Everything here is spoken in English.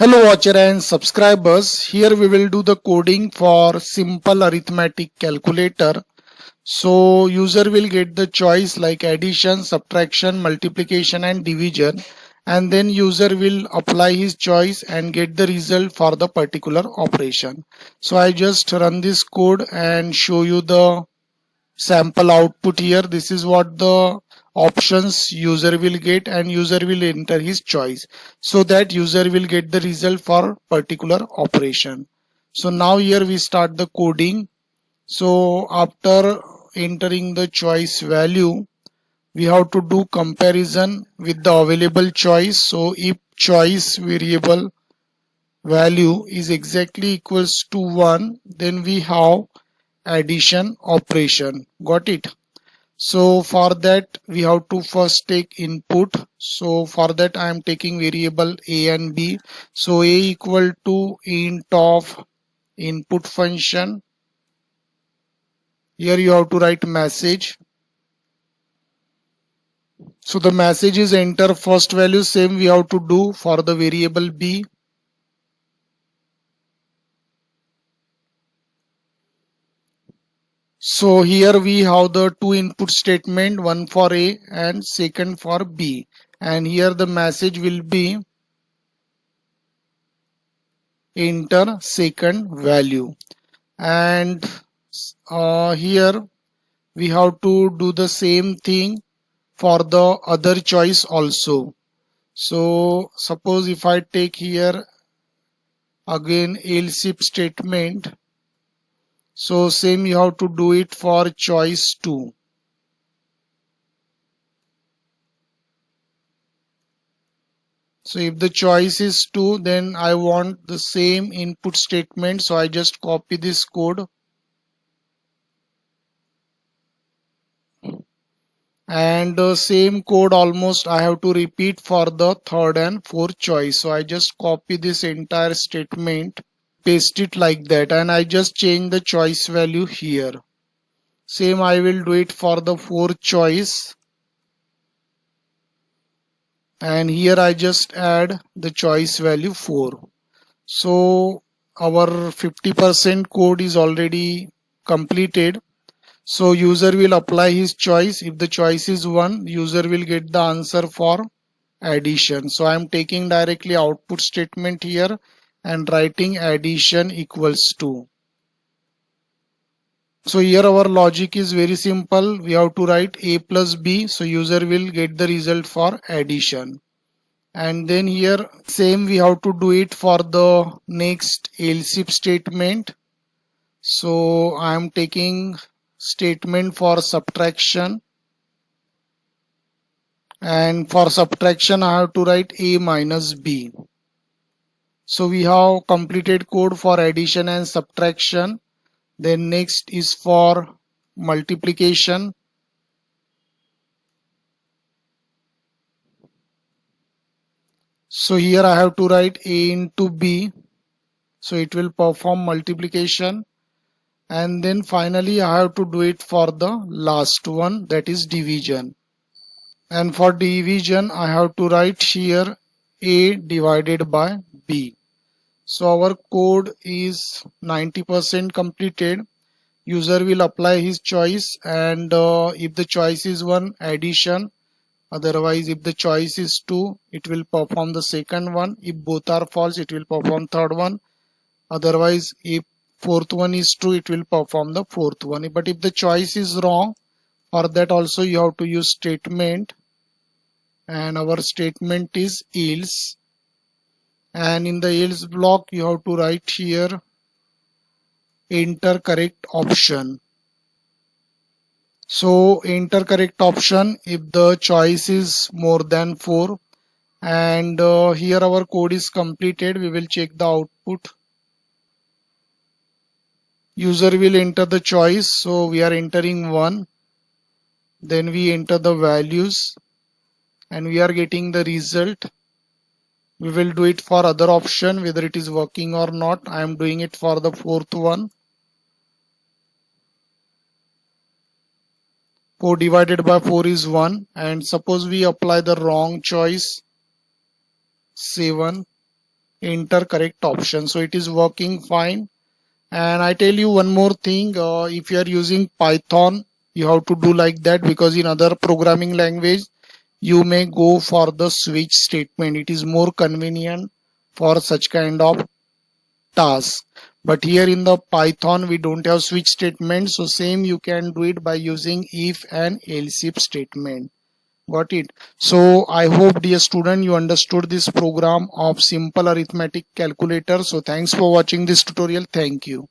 Hello watcher and subscribers, here we will do the coding for simple arithmetic calculator. So user will get the choice like addition, subtraction, multiplication and division, and then user will apply his choice and get the result for the particular operation. So I just run this code and show you the sample output here. This is what the options user will get, and user will enter his choice so that user will get the result for particular operation. So now here we start the coding. So after entering the choice value, we have to do comparison with the available choice. So if choice variable value is exactly equals to 1, then we have addition operation. Got it? So for that we have to first take input. So for that I am taking variable a and b. So a equal to int of input function. Here you have to write message. So the message is enter first value. Same we have to do for the variable b. So here we have the two input statement, one for a and second for b, and here the message will be enter second value. And here we have to do the same thing for the other choice also. So suppose if I take here again else if statement, so same you have to do it for choice 2. So if the choice is 2, then I want the same input statement, so I just copy this code and same code almost I have to repeat for the third and fourth choice. So I just copy this entire statement, paste it like that, and I just change the choice value here. Same I will do it for the fourth choice, and here I just add the choice value 4. So our 50% code is already completed. So user will apply his choice. If the choice is 1, user will get the answer for addition. So I am taking directly output statement here and writing addition equals to. So here our logic is very simple. We have to write a plus b. So user will get the result for addition. And then here same we have to do it for the next else if statement. So I am taking statement for subtraction, and for subtraction I have to write a minus b. So we have completed code for addition and subtraction. Then next is for multiplication. So here I have to write a into b, so it will perform multiplication. And then finally I have to do it for the last one, that is division. And for division I have to write here a divided by b. So our code is 90% completed. User will apply his choice, and if the choice is 1, addition. Otherwise if the choice is 2, it will perform the second one. If both are false, it will perform third one. Otherwise if fourth one is true, it will perform the fourth one. But if the choice is wrong, for that also you have to use statement, and our statement is else. And in the else block you have to write here enter correct option. So enter correct option if the choice is more than 4. And here our code is completed. We will check the output. User will enter the choice, so we are entering 1. Then we enter the values and we are getting the result. We will do it for other option whether it is working or not. I am doing it for the fourth one. 4 divided by 4 is 1, and suppose we apply the wrong choice, 7, enter correct option. So it is working fine. And I tell you one more thing, if you are using Python, you have to do like that, because in other programming language you may go for the switch statement. It is more convenient for such kind of task. But here in the Python we don't have switch statement, so same you can do it by using if and else if statement. Got it? So I hope, dear student, you understood this program of simple arithmetic calculator. So thanks for watching this tutorial. Thank you.